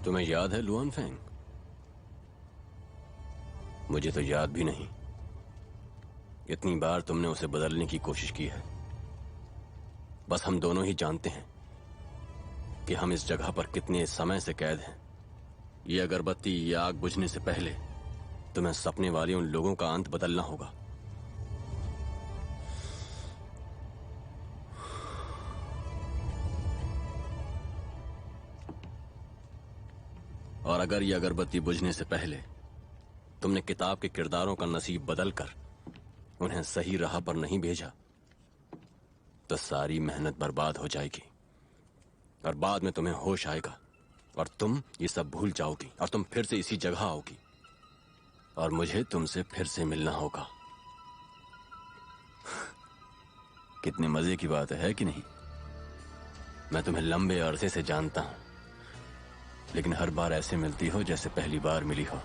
तुम्हें याद है लुआनफेंग? मुझे तो याद भी नहीं। इतनी बार तुमने उसे बदलने की कोशिश की है। बस हम दोनों ही जानते हैं कि हम इस जगह पर कितने समय से कैद हैं। ये अगरबत्ती, ये आग बुझने से पहले तुम्हें सपने वाले उन लोगों का अंत बदलना होगा। और अगर ये अगरबत्ती बुझने से पहले तुमने किताब के किरदारों का नसीब बदलकर उन्हें सही राह पर नहीं भेजा, तो सारी मेहनत बर्बाद हो जाएगी और बाद में तुम्हें होश आएगा और तुम ये सब भूल जाओगी और तुम फिर से इसी जगह आओगी और मुझे तुमसे फिर से मिलना होगा। कितने मजे की बात है कि नहीं? मैं तुम्हें लंबे अरसे से जानता हूं, लेकिन हर बार ऐसे मिलती हो जैसे पहली बार मिली हो।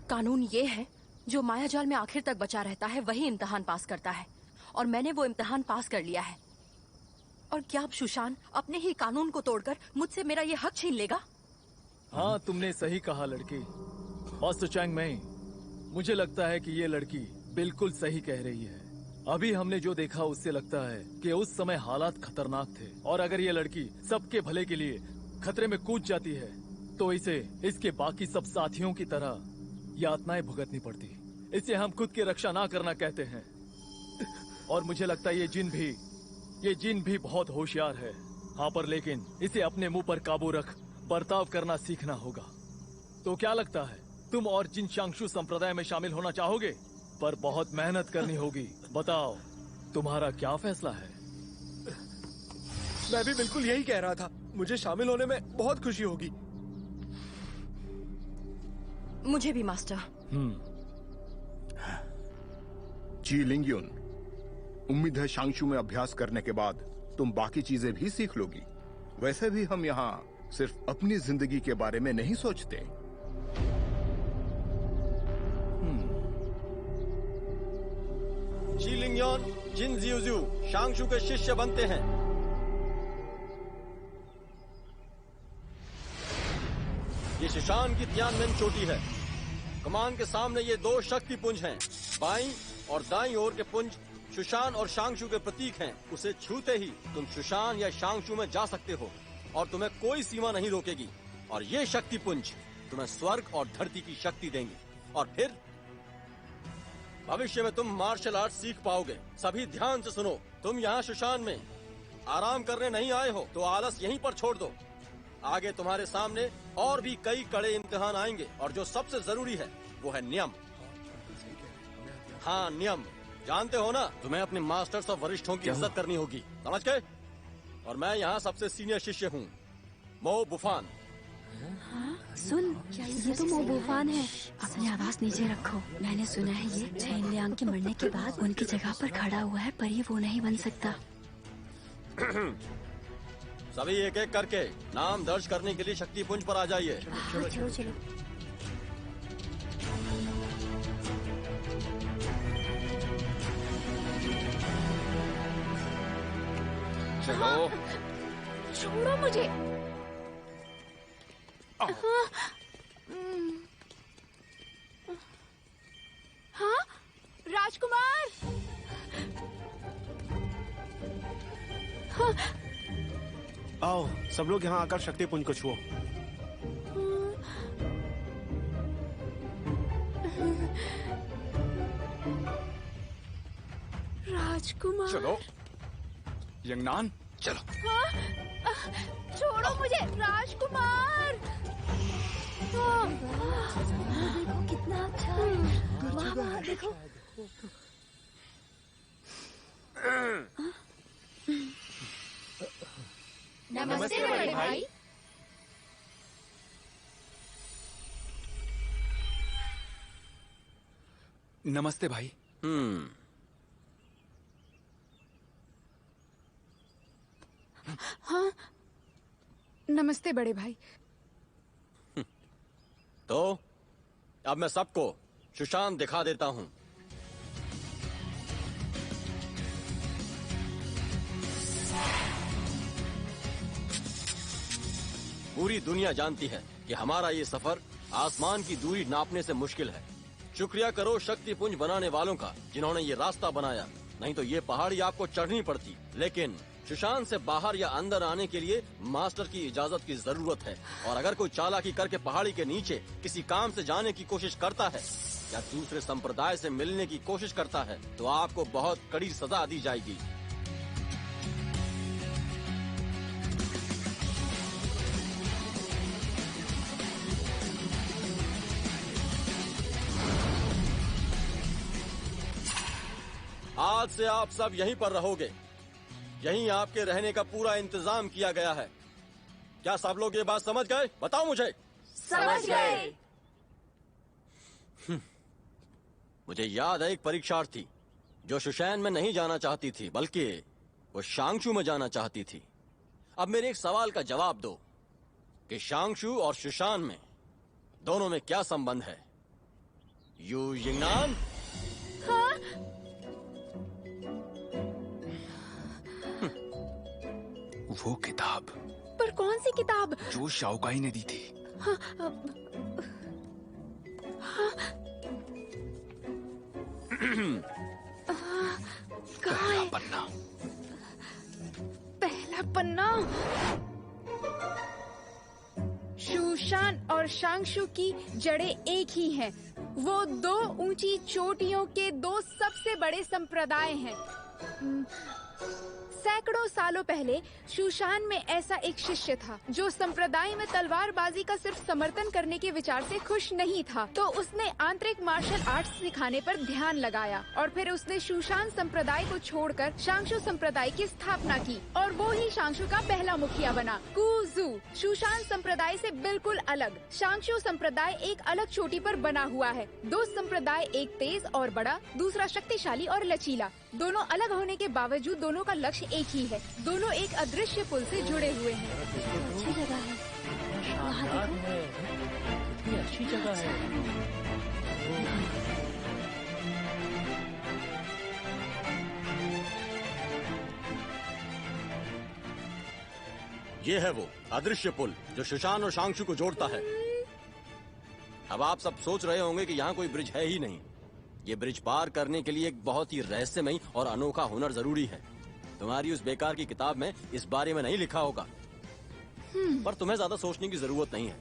कानून ये है, जो मायाजाल में आखिर तक बचा रहता है वही इम्तिहान पास करता है, और मैंने वो इम्तिहान पास कर लिया है। और क्या अब सुशांत अपने ही कानून को तोड़कर मुझसे मेरा ये हक छीन लेगा? हाँ, तुमने सही कहा लड़की। मास्टर चैंग मई, मुझे लगता है कि ये लड़की बिल्कुल सही कह रही है। अभी हमने जो देखा उससे लगता है कि उस समय हालात खतरनाक थे, और अगर ये लड़की सबके भले के लिए खतरे में कूद जाती है तो इसे इसके बाकी सब साथियों की तरह यातनाएं भुगतनी पड़ती। इसे हम खुद की रक्षा ना करना कहते हैं। और मुझे लगता है ये जिन भी बहुत होशियार है। हाँ, पर लेकिन इसे अपने मुंह पर काबू रख बर्ताव करना सीखना होगा। तो क्या लगता है, तुम और जिन शांगशु संप्रदाय में शामिल होना चाहोगे? पर बहुत मेहनत करनी होगी। बताओ, तुम्हारा क्या फैसला है? मैं भी बिल्कुल यही कह रहा था। मुझे शामिल होने में बहुत खुशी होगी। मुझे भी मास्टर। जी लिंगयुन, उम्मीद है शांगशु में अभ्यास करने के बाद तुम बाकी चीजें भी सीख लोगी। वैसे भी हम यहाँ सिर्फ अपनी जिंदगी के बारे में नहीं सोचते। जी लिंगयुन, जिन जियुजू शांगशु के शिष्य बनते हैं। ये शिशान की तियानमेन चोटी है। कमान के सामने ये दो शक्ति पुंज हैं। बाईं और दाईं ओर के पुंज शुशान और शांगशु के प्रतीक हैं। उसे छूते ही तुम शुशान या शांगशु में जा सकते हो और तुम्हें कोई सीमा नहीं रोकेगी। और ये शक्ति पुंज तुम्हें स्वर्ग और धरती की शक्ति देंगे, और फिर भविष्य में तुम मार्शल आर्ट सीख पाओगे। सभी ध्यान से सुनो, तुम यहाँ शुशान में आराम करने नहीं आए हो तो आलस यहीं पर छोड़ दो। आगे तुम्हारे सामने और भी कई कड़े इम्तिहान आएंगे, और जो सबसे जरूरी है वो है नियम। हाँ, नियम जानते हो ना, तुम्हें अपने मास्टर्स और वरिष्ठों की इज्जत करनी होगी, समझ गए? और मैं यहाँ सबसे सीनियर शिष्य हूँ, मो बुफान। सुन, ये तो मो बुफान है। अपनी आवाज नीचे रखो। मैंने सुना है ये चैन लियांग के मरने के बाद उनकी जगह पर खड़ा हुआ है, पर ये वो नहीं बन सकता। सभी एक एक करके नाम दर्ज करने के लिए शक्ति पुंज पर आ जाइए। चलो चलो चलो। चलो, छोड़ो मुझे। हाँ, राजकुमार। हाँ। आओ, सब लोग यहाँ आकर शक्ति पुंज को छुओ। राजकुमार। चलो यंगनान, चलो। हाँ? छोड़ो मुझे, राजकुमार। देखो कितना अच्छा है। वाह वाह, देखो। नमस्ते बड़े भाई। नमस्ते भाई। नमस्ते बड़े भाई। तो अब मैं सबको सुशांत दिखा देता हूं। पूरी दुनिया जानती है कि हमारा ये सफर आसमान की दूरी नापने से मुश्किल है। शुक्रिया करो शक्तिपुंज बनाने वालों का जिन्होंने ये रास्ता बनाया, नहीं तो ये पहाड़ी आपको चढ़नी पड़ती। लेकिन सुशांत से बाहर या अंदर आने के लिए मास्टर की इजाजत की जरूरत है। और अगर कोई चालाकी करके पहाड़ी के नीचे किसी काम से जाने की कोशिश करता है या दूसरे संप्रदाय से मिलने की कोशिश करता है तो आपको बहुत कड़ी सजा दी जाएगी। आज से आप सब यहीं पर रहोगे। यहीं आपके रहने का पूरा इंतजाम किया गया है। क्या सब लोग ये बात समझ गए? बताओ मुझे। समझ गए। मुझे याद है एक परीक्षार्थी जो शुशैन में नहीं जाना चाहती थी बल्कि वो शांगशू में जाना चाहती थी। अब मेरे एक सवाल का जवाब दो कि शांगशू और शुशान में दोनों में क्या संबंध है? यू यिंगनान? हाँ? वो किताब। पर कौन सी किताब? जो शाओकाई ने दी थी। हाँ, पहला पन्ना। पहला पन्ना। शुशान और शांगशू की जड़ें एक ही हैं। वो दो ऊंची चोटियों के दो सबसे बड़े संप्रदाय हैं। सैकड़ों सालों पहले शुशान में ऐसा एक शिष्य था जो संप्रदाय में तलवारबाजी का सिर्फ समर्थन करने के विचार से खुश नहीं था। तो उसने आंतरिक मार्शल आर्ट्स सिखाने पर ध्यान लगाया और फिर उसने शुशान संप्रदाय को छोड़कर शांगशू संप्रदाय की स्थापना की और वो ही शांगशू का पहला मुखिया बना। कुजू शुशान संप्रदाय से बिल्कुल अलग। शांगशू संप्रदाय एक अलग चोटी पर बना हुआ है। दो संप्रदाय, एक तेज और बड़ा, दूसरा शक्तिशाली और लचीला। दोनों अलग होने के बावजूद दोनों का लक्ष्य एक ही है। दोनों एक अदृश्य पुल से जुड़े हुए हैं। अच्छी जगह है। वहाँ देखो। कितनी अच्छी जगह है। ये है वो अदृश्य पुल जो शुशान और शांगशू को जोड़ता है। अब आप सब सोच रहे होंगे कि यहाँ कोई ब्रिज है ही नहीं। ये ब्रिज पार करने के लिए एक बहुत ही रहस्यमयी और अनोखा हुनर जरूरी है। तुम्हारी उस बेकार की किताब में इस बारे में नहीं लिखा होगा, पर तुम्हें ज्यादा सोचने की जरूरत नहीं है।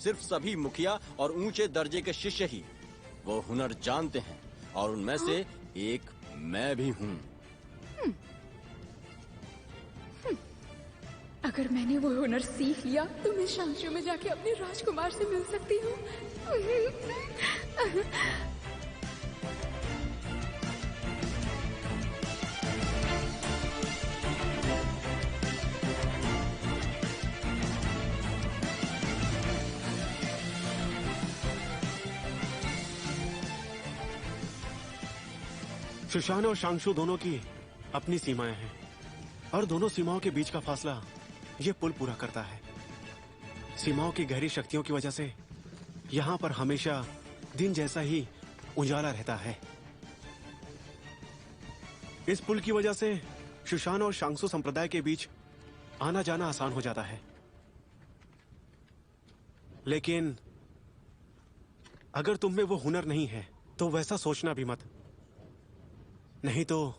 सिर्फ सभी मुखिया और ऊंचे दर्जे के शिष्य ही वो हुनर जानते हैं और उनमें से एक मैं भी हूँ। अगर मैंने वो हुनर सीख लिया तो मैं शांगशू में जाके अपने राजकुमार से मिल सकती हूँ। शुशान और शांगशू दोनों की अपनी सीमाएं हैं और दोनों सीमाओं के बीच का फासला ये पुल पूरा करता है। सीमाओं की गहरी शक्तियों की वजह से यहाँ पर हमेशा दिन जैसा ही उजाला रहता है। इस पुल की वजह से शुशान और शांगशू संप्रदाय के बीच आना जाना आसान हो जाता है। लेकिन अगर तुम में वो हुनर नहीं है तो वैसा सोचना भी मत, नहीं तो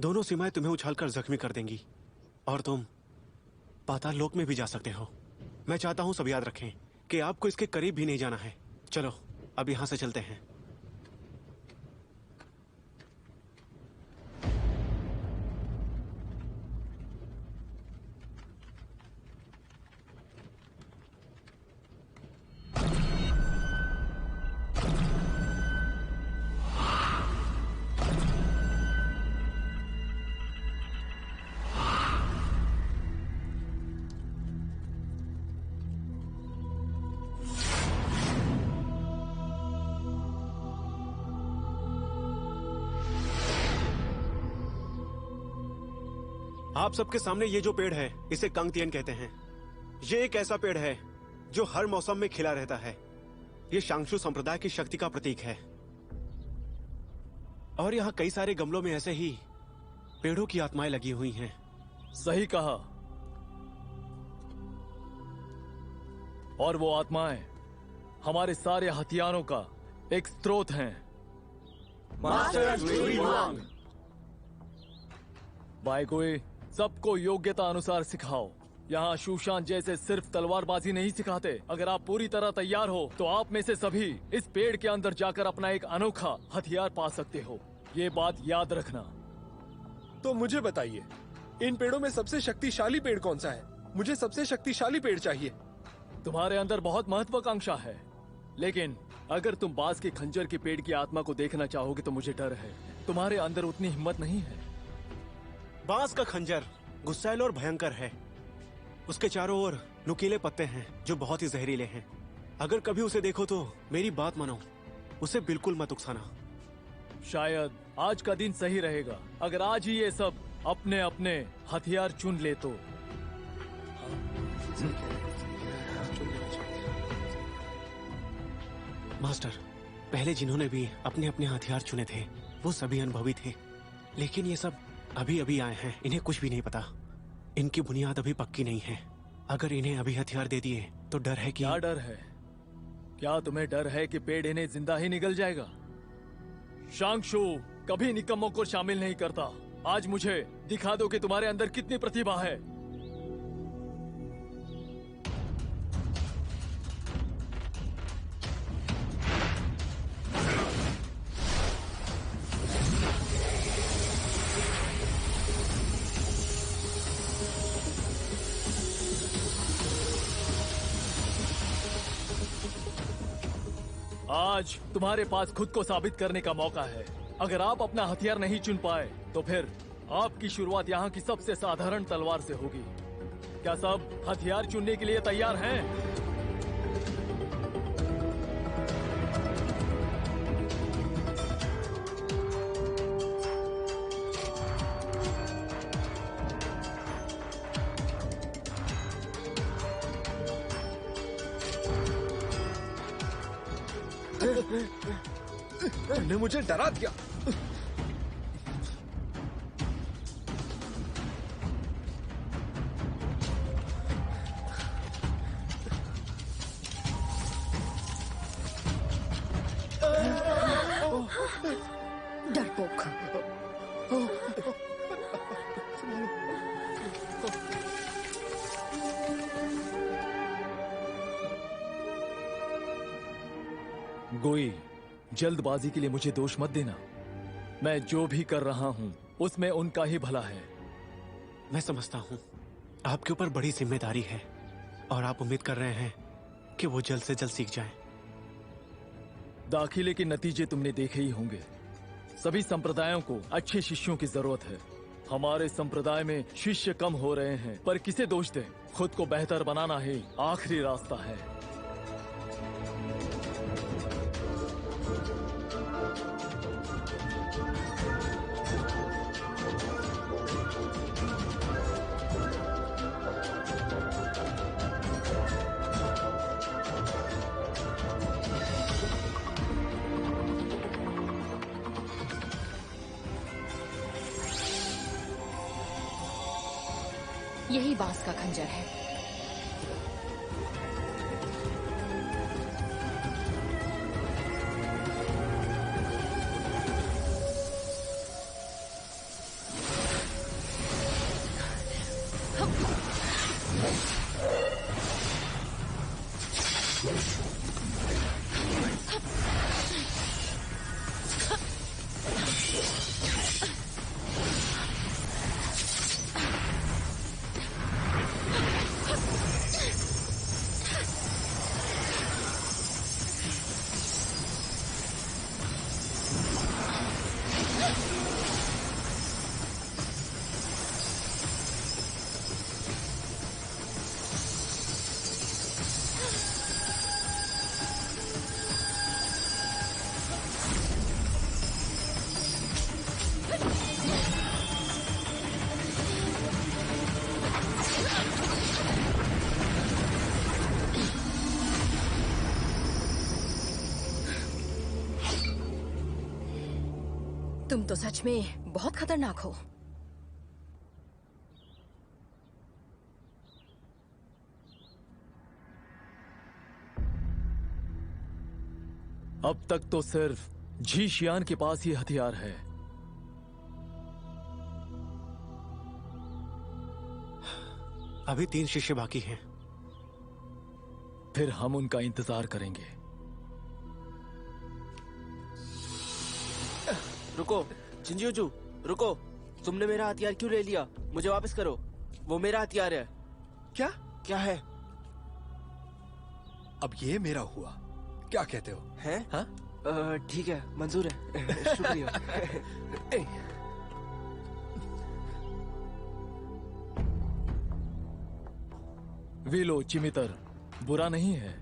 दोनों सीमाएं तुम्हें उछालकर जख्मी कर देंगी और तुम पाताल लोक में भी जा सकते हो। मैं चाहता हूं सब याद रखें कि आपको इसके करीब भी नहीं जाना है। चलो अब यहां से चलते हैं। आप सबके सामने ये जो पेड़ है इसे कंगतियन कहते हैं। ये एक ऐसा पेड़ है जो हर मौसम में खिला रहता है। ये शांगशु संप्रदाय की शक्ति का प्रतीक है। और यहाँ कई सारे गमलों में ऐसे ही पेड़ों की आत्माएं लगी हुई हैं। सही कहा। और वो आत्माएं हमारे सारे हथियारों का एक स्रोत हैं। भाई कोई सबको योग्यता अनुसार सिखाओ। यहाँ शूशान जैसे सिर्फ तलवारबाजी नहीं सिखाते। अगर आप पूरी तरह तैयार हो तो आप में से सभी इस पेड़ के अंदर जाकर अपना एक अनोखा हथियार पा सकते हो। ये बात याद रखना। तो मुझे बताइए, इन पेड़ों में सबसे शक्तिशाली पेड़ कौन सा है? मुझे सबसे शक्तिशाली पेड़ चाहिए। तुम्हारे अंदर बहुत महत्वाकांक्षा है, लेकिन अगर तुम बांस के खंजर के पेड़ की आत्मा को देखना चाहोगे तो मुझे डर है तुम्हारे अंदर उतनी हिम्मत नहीं है। बांस का खंजर गुस्सैल और भयंकर है। उसके चारों ओर नुकीले पत्ते हैं जो बहुत ही जहरीले हैं। अगर कभी उसे देखो तो मेरी बात मानो, उसे बिल्कुल मत उकसाना। शायद आज का दिन सही रहेगा अगर आज ही ये सब अपने अपने हथियार चुन ले तो। मास्टर, पहले जिन्होंने भी अपने अपने हथियार चुने थे वो सभी अनुभवी थे, लेकिन ये सब अभी अभी आए हैं। इन्हें कुछ भी नहीं पता। इनकी बुनियाद अभी पक्की नहीं है। अगर इन्हें अभी हथियार दे दिए तो डर है कि... क्या डर है? क्या तुम्हें डर है कि पेड़ इन्हें जिंदा ही निगल जाएगा? शांगशु कभी निकम्मों को शामिल नहीं करता। आज मुझे दिखा दो कि तुम्हारे अंदर कितनी प्रतिभा है। आज तुम्हारे पास खुद को साबित करने का मौका है। अगर आप अपना हथियार नहीं चुन पाए तो फिर आपकी शुरुआत यहाँ की सबसे साधारण तलवार से होगी। क्या सब हथियार चुनने के लिए तैयार हैं? तुमने मुझे डरा दिया। डरपोक। गोई, जल्दबाजी के लिए मुझे दोष मत देना। मैं जो भी कर रहा हूँ उसमें उनका ही भला है। मैं समझता हूँ आपके ऊपर बड़ी जिम्मेदारी है और आप उम्मीद कर रहे हैं कि वो जल्द से जल्द सीख जाएं। दाखिले के नतीजे तुमने देखे ही होंगे। सभी संप्रदायों को अच्छे शिष्यों की जरूरत है। हमारे संप्रदाय में शिष्य कम हो रहे हैं, पर किसे दोष दें? खुद को बेहतर बनाना ही आखिरी रास्ता है। यही बांस का खंजर है। तुम तो सच में बहुत खतरनाक हो। अब तक तो सिर्फ जी शियान के पास ही हथियार है। अभी 3 शिष्य बाकी हैं। फिर हम उनका इंतजार करेंगे। रुको जिंजियोजू, रुको। तुमने मेरा हथियार क्यों ले लिया? मुझे वापस करो, वो मेरा हथियार है। क्या? क्या है? अब ये मेरा हुआ, क्या कहते हो? हैं? हाँ? ठीक है, मंजूर है। शुक्रिया। वीलो चिमितर बुरा नहीं है।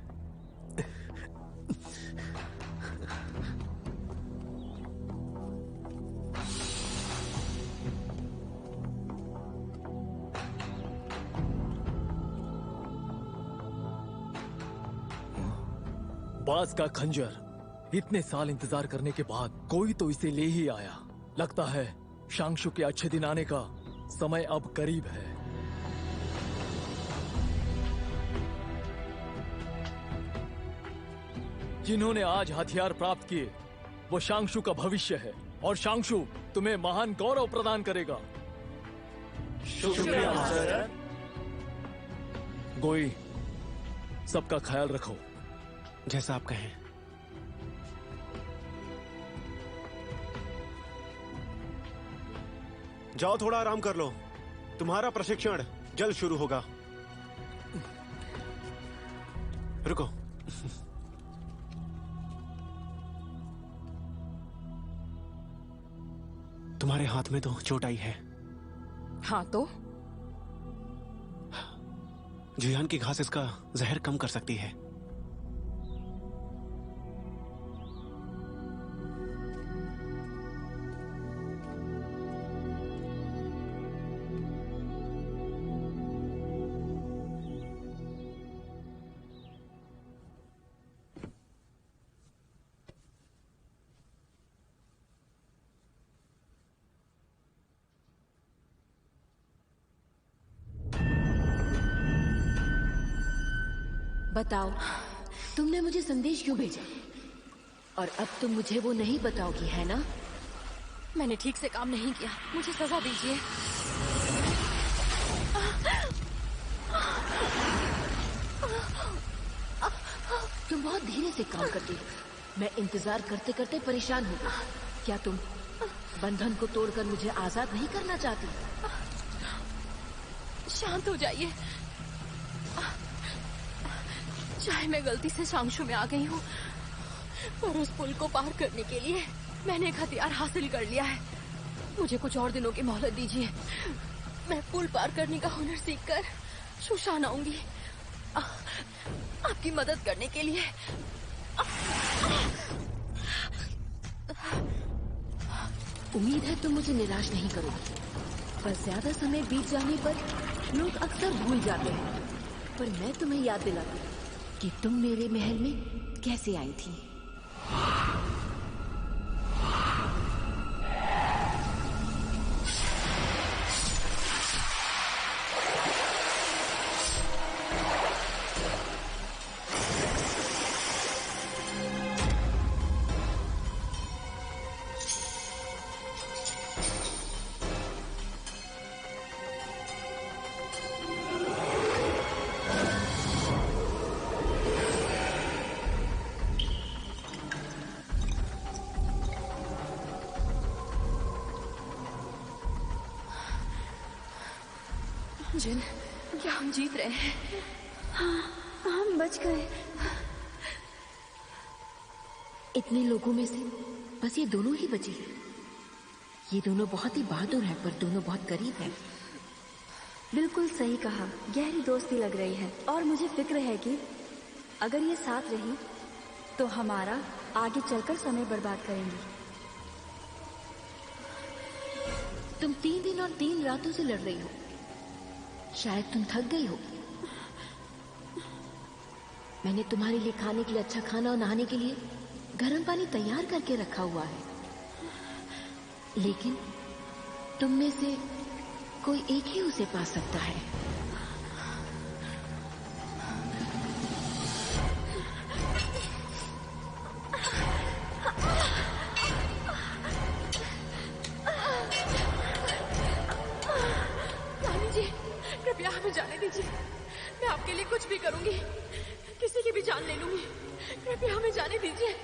बाज का खंजर इतने साल इंतजार करने के बाद कोई तो इसे ले ही आया। लगता है शांगशु के अच्छे दिन आने का समय अब करीब है। जिन्होंने आज हथियार प्राप्त किए वो शांगशु का भविष्य है और शांगशु तुम्हें महान गौरव प्रदान करेगा। शुक्रिया सर। गोई, सबका ख्याल रखो। जैसा आप कहें। जाओ, थोड़ा आराम कर लो। तुम्हारा प्रशिक्षण जल्द शुरू होगा। रुको। तुम्हारे हाथ में तो चोट आई है। हाँ तो? जुयान की घास इसका जहर कम कर सकती है। बताओ, तुमने मुझे संदेश क्यों भेजा? और अब तुम मुझे वो नहीं बताओगी, है ना? मैंने ठीक से काम नहीं किया, मुझे सजा दीजिए। तुम बहुत धीरे से काम करती हो। मैं इंतजार करते करते परेशान हूँ। क्या तुम बंधन को तोड़कर मुझे आजाद नहीं करना चाहती? शांत हो जाइए। चाहे मैं गलती से शांगशु में आ गई हूँ, पर उस पुल को पार करने के लिए मैंने एक हथियार हासिल कर लिया है। मुझे कुछ और दिनों की मोहलत दीजिए। मैं पुल पार करने का हुनर सीखकर शुशान आऊंगी आपकी मदद करने के लिए। उम्मीद है तुम मुझे निराश नहीं करोगे, पर ज्यादा समय बीत जाने पर लोग अक्सर भूल जाते हैं। पर मैं तुम्हें याद दिलाती हूँ कि तुम मेरे महल में कैसे आई थी। जिन, क्या हम जीत रहे हैं? हाँ, हम बच गए। इतने लोगों में से बस ये दोनों ही बचे हैं। ये दोनों बहुत ही बहादुर हैं, पर दोनों बहुत करीब हैं। बिल्कुल सही कहा, गहरी दोस्ती लग रही है। और मुझे फिक्र है कि अगर ये साथ रही तो हमारा आगे चलकर समय बर्बाद करेंगी। तुम 3 दिन और 3 रातों से लड़ रही हो। शायद तुम थक गई हो। मैंने तुम्हारे लिए खाने के लिए अच्छा खाना और नहाने के लिए गर्म पानी तैयार करके रखा हुआ है। लेकिन तुम में से कोई एक ही उसे पा सकता है। रानी जी, कृपया हमें जाने दीजिए। मैं आपके लिए कुछ भी करूंगी, किसी की भी जान ले लूंगी। कृपया हमें जाने दीजिए।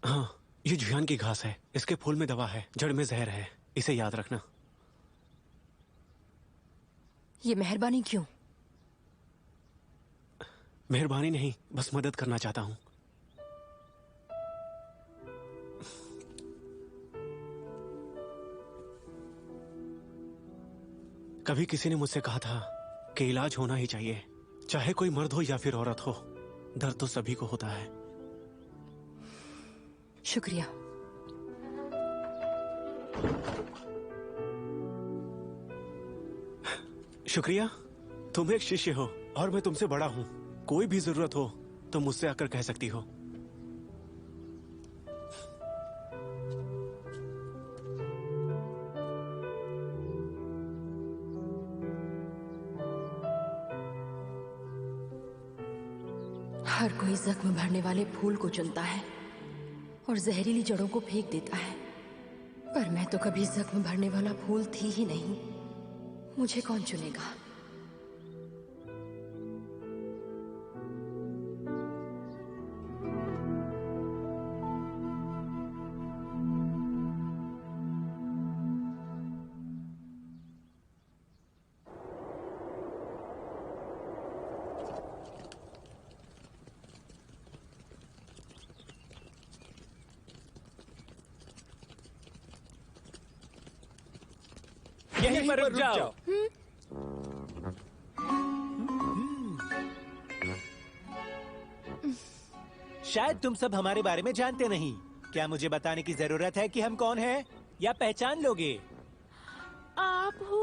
हाँ, ये जुयान की घास है। इसके फूल में दवा है, जड़ में जहर है। इसे याद रखना। ये मेहरबानी क्यों? मेहरबानी नहीं, बस मदद करना चाहता हूँ। कभी किसी ने मुझसे कहा था कि इलाज होना ही चाहिए, चाहे कोई मर्द हो या फिर औरत हो। दर्द तो सभी को होता है। शुक्रिया। शुक्रिया? तुम एक शिष्य हो और मैं तुमसे बड़ा हूँ। कोई भी जरूरत हो तो मुझसे आकर कह सकती हो। हर कोई जख्म भरने वाले फूल को चुनता है और जहरीली जड़ों को फेंक देता है, पर मैं तो कभी जख्म भरने वाला फूल थी ही नहीं। मुझे कौन चुनेगा? यहीं पर रुक जाओ। शायद तुम सब हमारे बारे में जानते नहीं। क्या मुझे बताने की जरूरत है कि हम कौन हैं, या पहचान लोगे? आप हो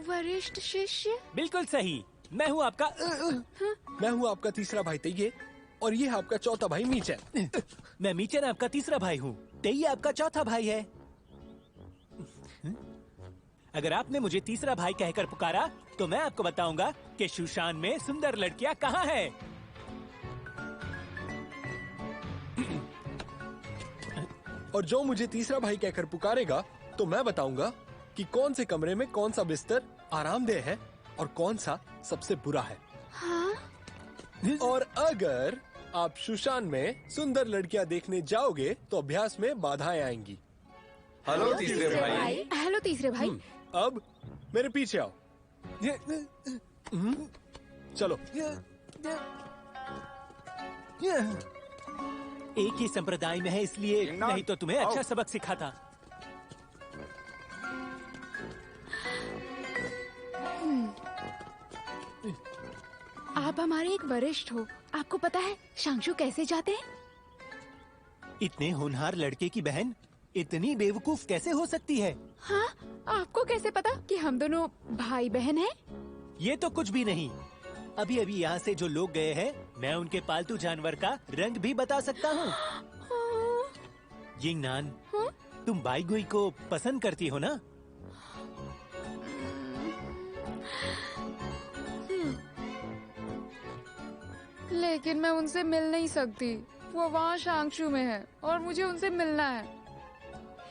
वरिष्ठ शिष्य? बिल्कुल सही, मैं हूँ आपका मैं हूँ आपका तीसरा भाई तेये, और ये है आपका चौथा भाई मीचन। मैं मीचन आपका तीसरा भाई हूँ, तेये आपका चौथा भाई है। अगर आपने मुझे तीसरा भाई कहकर पुकारा तो मैं आपको बताऊंगा कि शूशान में सुंदर लड़कियां कहाँ हैं। और जो मुझे तीसरा भाई कहकर पुकारेगा तो मैं बताऊंगा कि कौन से कमरे में कौन सा बिस्तर आरामदेह है और कौन सा सबसे बुरा है। हाँ? और अगर आप शूशान में सुंदर लड़कियां देखने जाओगे तो अभ्यास में बाधाएं आएंगी। हेलो तीसरे भाई। हेलो तीसरे भाई। अब मेरे पीछे आओ। चलो। एक ही संप्रदाय में है, इसलिए नहीं तो तुम्हें अच्छा सबक सिखाता। आप हमारे एक वरिष्ठ हो, आपको पता है शांशु कैसे जाते हैं? इतने होनहार लड़के की बहन इतनी बेवकूफ कैसे हो सकती है? हाँ, आपको कैसे पता कि हम दोनों भाई बहन हैं? ये तो कुछ भी नहीं। अभी अभी यहाँ से जो लोग गए हैं, मैं उनके पालतू जानवर का रंग भी बता सकता हूँ। यिंगनान, तुम बाईगुई को पसंद करती हो ना? लेकिन मैं उनसे मिल नहीं सकती। वो वहाँ शांशु में है और मुझे उनसे मिलना है।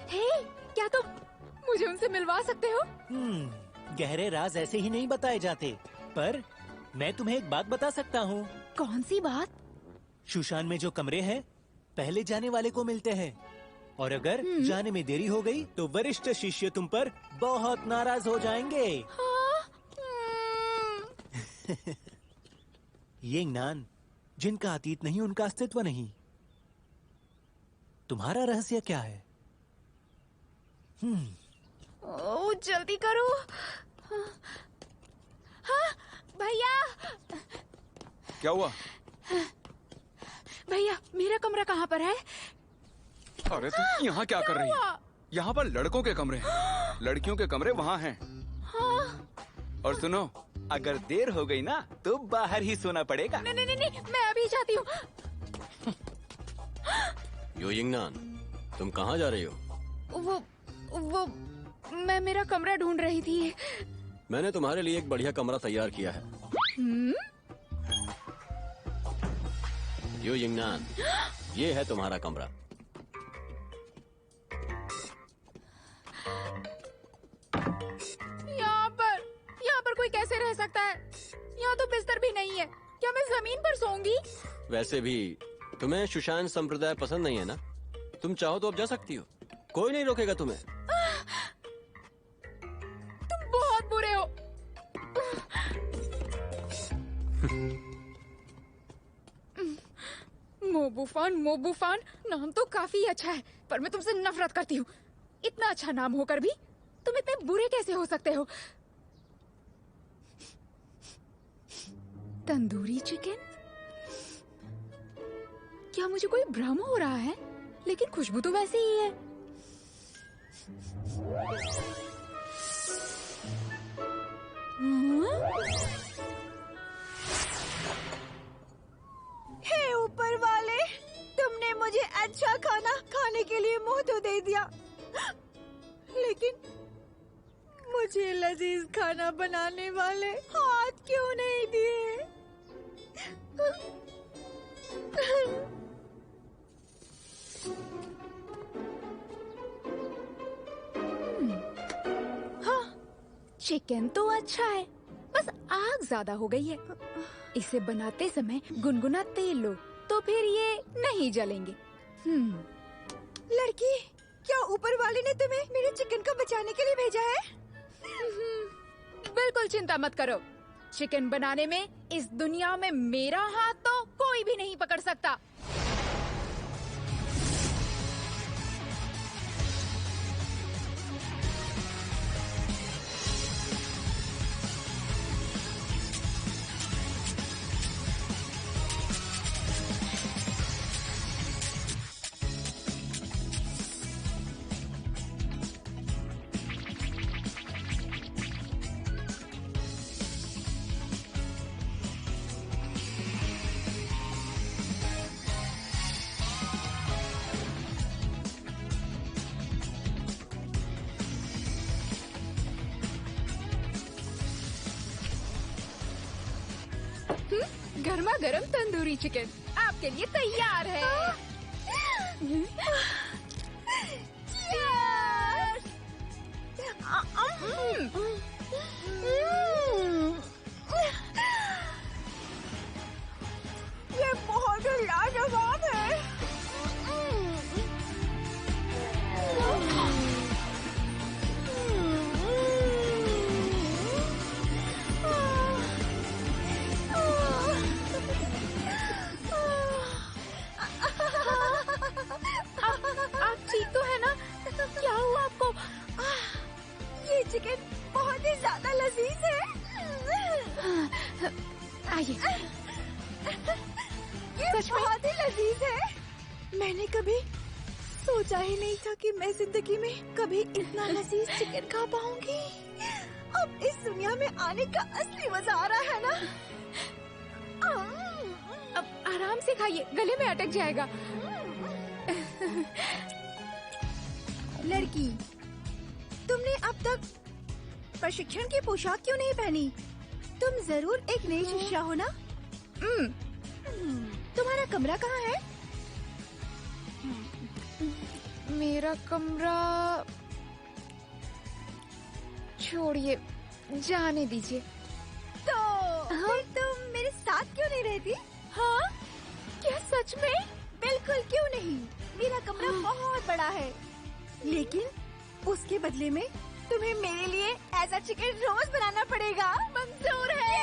हे, क्या तुम मुझे उनसे मिलवा सकते हो? गहरे राज ऐसे ही नहीं बताए जाते, पर मैं तुम्हें एक बात बता सकता हूँ। कौन सी बात? शूशान में जो कमरे हैं, पहले जाने वाले को मिलते हैं, और अगर जाने में देरी हो गई तो वरिष्ठ शिष्य तुम पर बहुत नाराज हो जाएंगे। यिंगनान, जिनका अतीत नहीं उनका अस्तित्व नहीं। तुम्हारा रहस्य क्या है? ओ, जल्दी करो। हाँ, भैया। क्या हुआ? भैया मेरा कमरा कहाँ पर है? अरे तुम यहाँ क्या कर रही है? यहाँ पर लड़कों के कमरे हैं, लड़कियों के कमरे वहाँ हैं। हाँ। और सुनो, अगर देर हो गई ना तो बाहर ही सोना पड़ेगा। नहीं नहीं नहीं, मैं अभी जाती हूँ। यो यिंगनान, तुम कहाँ जा रही हो? वो मैं मेरा कमरा ढूंढ रही थी। मैंने तुम्हारे लिए एक बढ़िया कमरा तैयार किया है। यो यिंगनान, ये है तुम्हारा कमरा। यहाँ पर कोई कैसे रह सकता है? यहाँ तो बिस्तर भी नहीं है। क्या मैं जमीन पर सोऊंगी? वैसे भी तुम्हें सुशान संप्रदाय पसंद नहीं है ना? तुम चाहो तो अब जा सकती हो, कोई नहीं रोकेगा तुम्हें। तुम बहुत बुरे हो। मोबूफान नाम तो काफी अच्छा है, पर मैं तुमसे नफरत करती हूँ। इतना अच्छा नाम होकर भी तुम इतने बुरे कैसे हो सकते हो? तंदूरी चिकन? क्या मुझे कोई भ्रम हो रहा है? लेकिन खुशबू तो वैसी ही है। हे ऊपर वाले, तुमने मुझे अच्छा खाना खाने के लिए मुंह तो दे दिया, लेकिन मुझे लजीज खाना बनाने वाले हाथ क्यों नहीं दिए? हाँ, चिकन तो अच्छा है, बस आग ज्यादा हो गई है। इसे बनाते समय गुनगुना तेल लो, तो फिर ये नहीं जलेंगे। लड़की, क्या ऊपर वाले ने तुम्हें मेरे चिकन को बचाने के लिए भेजा है? बिल्कुल चिंता मत करो। चिकन बनाने में इस दुनिया में मेरा हाथ तो कोई भी नहीं पकड़ सकता। गर्मा गर्म तंदूरी चिकन आपके लिए तैयार है। ये बहुत लाजवाब है। आप ठीक तो है ना? क्या हुआ आपको? ये चिकन बहुत ही ज्यादा लजीज है। आइए। ये बहुत ही लजीज है। मैंने कभी सोचा ही नहीं था कि मैं जिंदगी में कभी इतना लजीज चिकन खा पाऊंगी। अब इस दुनिया में आने का असली मजा आ रहा है ना? अब आराम से खाइए, गले में अटक जाएगा। लड़की, तुमने अब तक प्रशिक्षण की पोशाक क्यों नहीं पहनी? तुम जरूर एक नई शिष्या हो ना? तुम्हारा कमरा कहाँ है? मेरा कमरा छोड़िए, जाने दीजिए। तो फिर तुम मेरे साथ क्यों नहीं रहती? हाँ? क्या सच में? बिल्कुल क्यों नहीं। मेरा कमरा बहुत बड़ा है, लेकिन उसके बदले में तुम्हें मेरे लिए ऐसा चिकन रोज बनाना पड़ेगा। मंजूर है?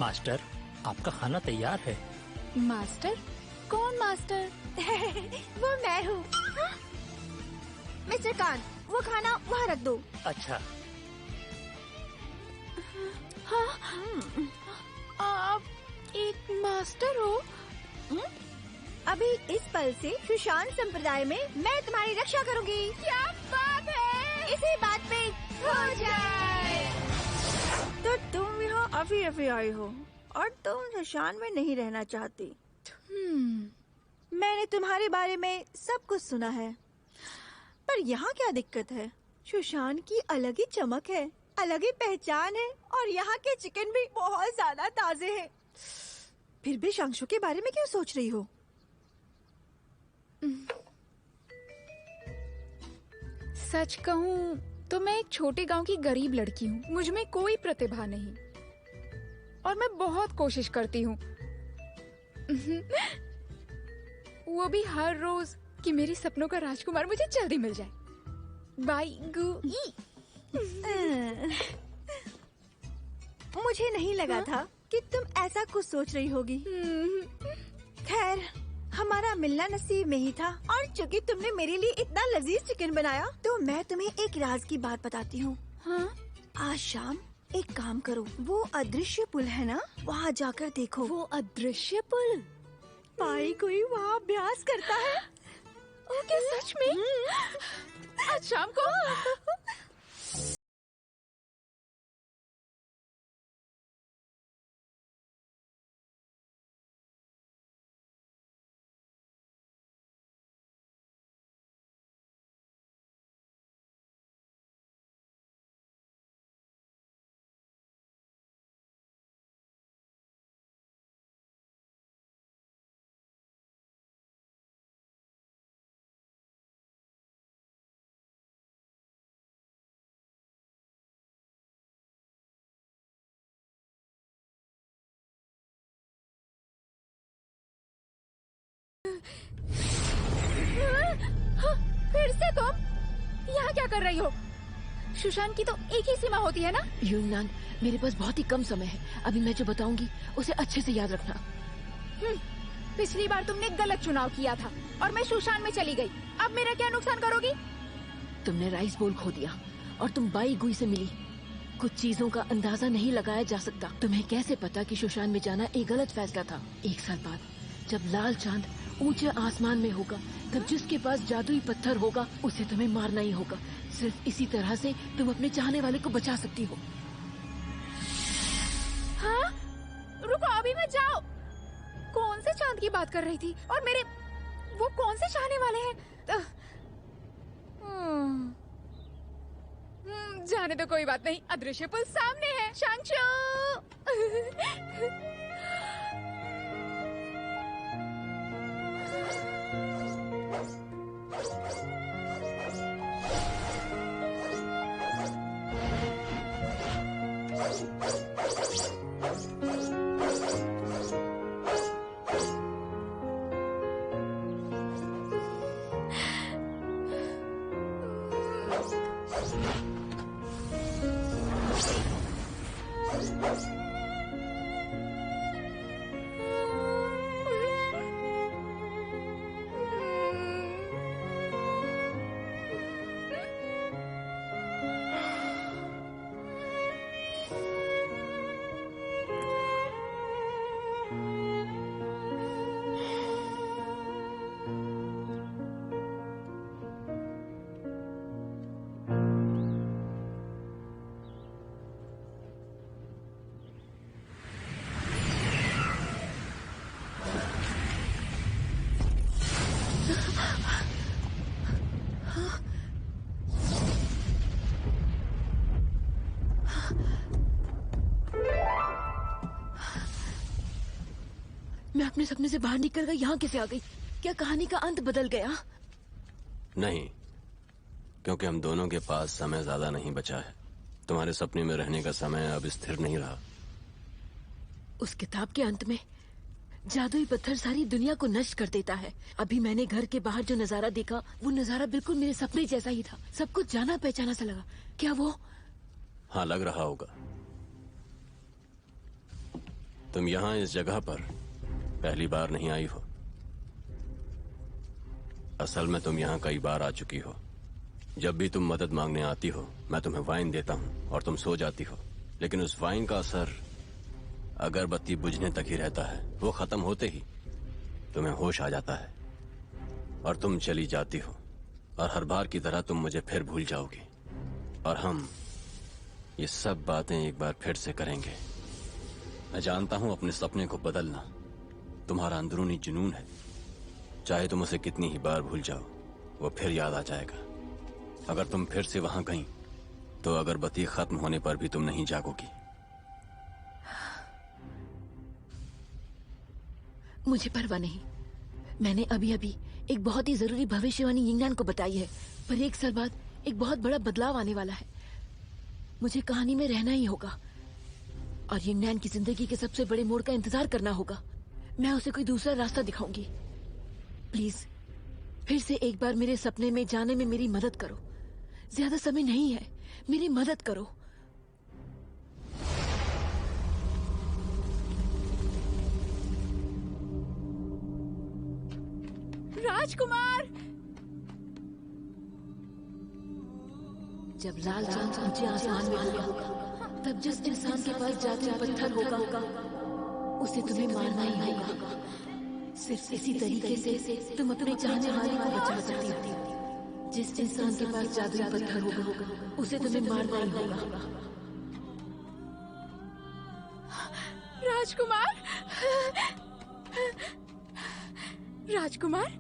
मास्टर, आपका खाना तैयार है। मास्टर, कौन मास्टर? वो मैं हूँ। मिस्टर कान, वो खाना वहाँ रख दो। अच्छा। हाँ, आप एक मास्टर हो? अभी इस पल से सुशांत संप्रदाय में मैं तुम्हारी रक्षा करूंगी। क्या बात है! इसी बात पे हो जाए। तो तुम यहाँ अभी आई हो और तुम सुशांत में नहीं रहना चाहती। मैंने तुम्हारे बारे में सब कुछ सुना है, पर यहाँ क्या दिक्कत है? सुशांत की अलग ही चमक है, अलग ही पहचान है, और यहाँ के चिकन भी बहुत ज्यादा ताजे हैं। फिर भी शांशु के बारे में क्यों सोच रही हो? सच कहूँ तो मैं एक छोटे गांव की गरीब लड़की हूँ। मुझ में कोई प्रतिभा नहीं और मैं बहुत कोशिश करती हूँ, वो भी हर रोज कि मेरे सपनों का राजकुमार मुझे जल्दी मिल जाए। बाई गु। मुझे नहीं लगा था कि तुम ऐसा कुछ सोच रही होगी। खैर, हमारा मिलना नसीब में ही था, और चूंकि तुमने मेरे लिए इतना लजीज चिकन बनाया, तो मैं तुम्हें एक राज की बात बताती हूँ। हाँ? आज शाम एक काम करो, वो अदृश्य पुल है ना, वहाँ जाकर देखो। वो अदृश्य पुल? भाई कोई वहाँ अभ्यास करता है। ओके, सच में? आज शाम को? फिर से तुम यहाँ क्या कर रही हो? सुशांत की तो एक ही सीमा होती है ना? यूनान, मेरे पास बहुत ही कम समय है। अभी मैं जो बताऊंगी उसे अच्छे से याद रखना। पिछली बार तुमने गलत चुनाव किया था और मैं सुशांत में चली गई। अब मेरा क्या नुकसान करोगी? तुमने राइस बोल खो दिया और तुम बाई गुई से मिली। कुछ चीजों का अंदाजा नहीं लगाया जा सकता। तुम्हें कैसे पता कि सुशांत में जाना एक गलत फैसला था? 1 साल बाद जब लाल चांद ऊंचे आसमान में होगा, तब जिसके पास जादुई पत्थर होगा उसे तुम्हें मारना ही होगा। सिर्फ इसी तरह से तुम अपने चाहने वाले को बचा सकती हो। हाँ? रुको, अभी मत जाओ। कौन से चांद की बात कर रही थी? और मेरे वो कौन से चाहने वाले हैं? जाने तो कोई बात नहीं, अदृश्य पुल सामने है। शांशु! मैं अपने सपने से बाहर निकल गई, यहाँ कैसे आ गई? क्या कहानी का अंत बदल गया? नहीं, क्योंकि हम दोनों के पास समय ज्यादा नहीं बचा है। तुम्हारे सपने में रहने का समय अब स्थिर नहीं रहा। उस किताब के अंत में जादुई पत्थर सारी दुनिया को नष्ट कर देता है। अभी मैंने घर के बाहर जो नजारा देखा, वो नजारा बिल्कुल मेरे सपने जैसा ही था। सब कुछ जाना पहचाना सा लगा। क्या वो? हाँ, लग रहा होगा। तुम यहाँ इस जगह पर पहली बार नहीं आई हो। असल में तुम यहाँ कई बार आ चुकी हो। जब भी तुम मदद मांगने आती हो मैं तुम्हें वाइन देता हूँ और तुम सो जाती हो, लेकिन उस वाइन का असर अगरबत्ती बुझने तक ही रहता है। वो खत्म होते ही तुम्हें होश आ जाता है और तुम चली जाती हो, और हर बार की तरह तुम मुझे फिर भूल जाओगी और हम ये सब बातें एक बार फिर से करेंगे। मैं जानता हूं अपने सपने को बदलना तुम्हारा अंदरूनी जुनून है। चाहे तुम उसे कितनी ही बार भूल जाओ, वो फिर याद आ जाएगा। अगर तुम फिर से वहां गई तो अगरबत्ती खत्म होने पर भी तुम नहीं जागोगी। मुझे परवाह नहीं। मैंने अभी अभी एक बहुत ही जरूरी भविष्यवाणी यिंगनान को बताई है, पर 1 साल बाद एक बहुत बड़ा बदलाव आने वाला है। मुझे कहानी में रहना ही होगा और यिंगनान की जिंदगी के सबसे बड़े मोड़ का इंतजार करना होगा। मैं उसे कोई दूसरा रास्ता दिखाऊंगी। प्लीज फिर से एक बार मेरे सपने में जाने में मेरी मदद करो। ज्यादा समय नहीं है, मेरी मदद करो। राजकुमार! जब लाल चांद ऊंचे आसमान में होगा, तब जिस इंसान के पास जादुई पत्थर होगा उसे तुम्हें मारना ही होगा। सिर्फ इसी तरीके से तुम अपने चाहने वाले को बचा सकती हो। जिस इंसान के पास जादुई पत्थर होगा उसे तुम्हें मारना ही होगा। राजकुमार! राजकुमार,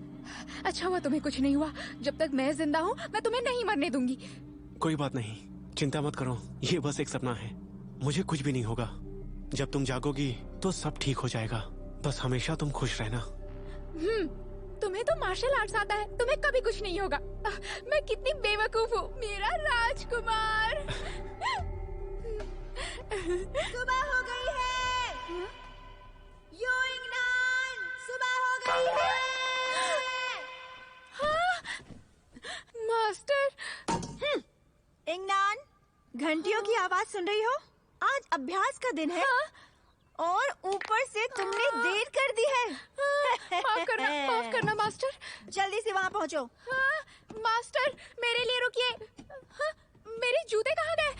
अच्छा हुआ तुम्हें कुछ नहीं हुआ। जब तक मैं जिंदा हूँ मैं तुम्हें नहीं मरने दूंगी। कोई बात नहीं, चिंता मत करो, ये बस एक सपना है। मुझे कुछ भी नहीं होगा। जब तुम जागोगी तो सब ठीक हो जाएगा। बस हमेशा तुम खुश रहना। तुम्हें तो मार्शल आर्ट्स आता है, तुम्हें कभी कुछ नहीं होगा। मैं कितनी बेवकूफ हूँ, मेरा राजकुमार। सुबह हो गई है। यिंगनान, सुबह हो गई है। मास्टर! यिंगनान, घंटियों की आवाज सुन रही हो? आज अभ्यास का दिन है। और ऊपर से तुमने देर कर दी है। माफ करना मास्टर। जल्दी से वहाँ पहुँचो। मास्टर, मेरे लिए रुकिए। मेरे जूते कहाँ गए?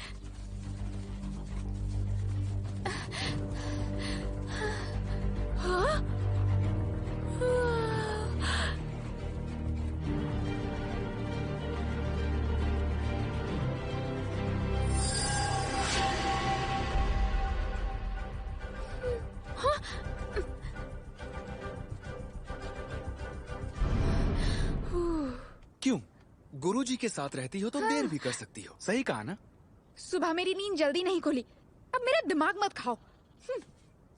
क्यों? गुरुजी के साथ रहती हो तो देर भी कर सकती हो। सही कहा ना? सुबह मेरी नींद जल्दी नहीं खुली। अब मेरा दिमाग मत खाओ।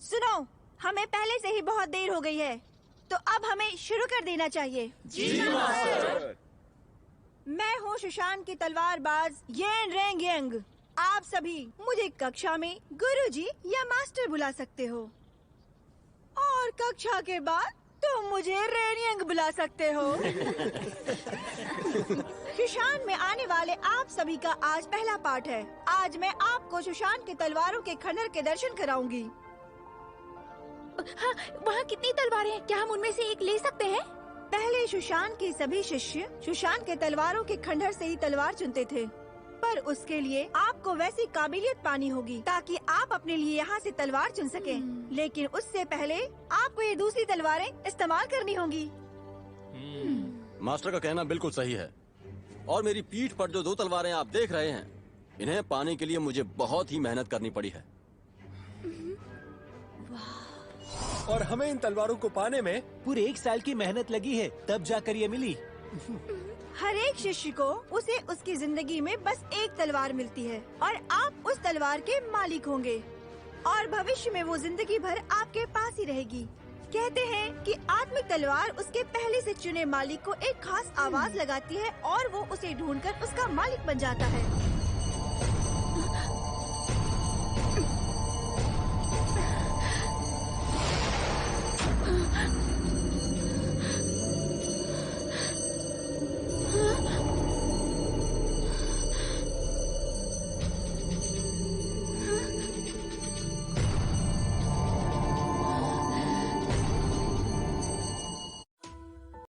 सुनो, हमें पहले से ही बहुत देर हो गई है, तो अब हमें शुरू कर देना चाहिए। जी मास्टर। मैं हूँ सुशान की तलवारबाज येन रेंग यंग। आप सभी मुझे कक्षा में गुरुजी या मास्टर बुला सकते हो, और कक्षा के बाद तुम मुझे रेनियंग बुला सकते हो। सुशान में आने वाले आप सभी का आज पहला पाठ है। आज मैं आपको सुशान की तलवारों के खंडर के दर्शन कराऊंगी। हाँ, वहाँ कितनी तलवारें हैं? क्या हम उनमें से एक ले सकते हैं? पहले सुशान के सभी शिष्य सुशान के तलवारों के खंडर से ही तलवार चुनते थे, पर उसके लिए आपको वैसी काबिलियत पानी होगी ताकि आप अपने लिए यहाँ से तलवार चुन सकें। लेकिन उससे पहले आपको ये दूसरी तलवारें इस्तेमाल करनी होंगी। मास्टर का कहना बिल्कुल सही है। और मेरी पीठ पर जो 2 तलवारें आप देख रहे हैं, इन्हें पाने के लिए मुझे बहुत ही मेहनत करनी पड़ी है। और हमें इन तलवारों को पाने में पूरे 1 साल की मेहनत लगी है, तब जाकर ये मिली। हर एक शिष्य को उसे उसकी जिंदगी में बस एक तलवार मिलती है, और आप उस तलवार के मालिक होंगे, और भविष्य में वो जिंदगी भर आपके पास ही रहेगी। कहते हैं कि आत्मिक तलवार उसके पहले से चुने मालिक को एक खास आवाज लगाती है और वो उसे ढूंढकर उसका मालिक बन जाता है।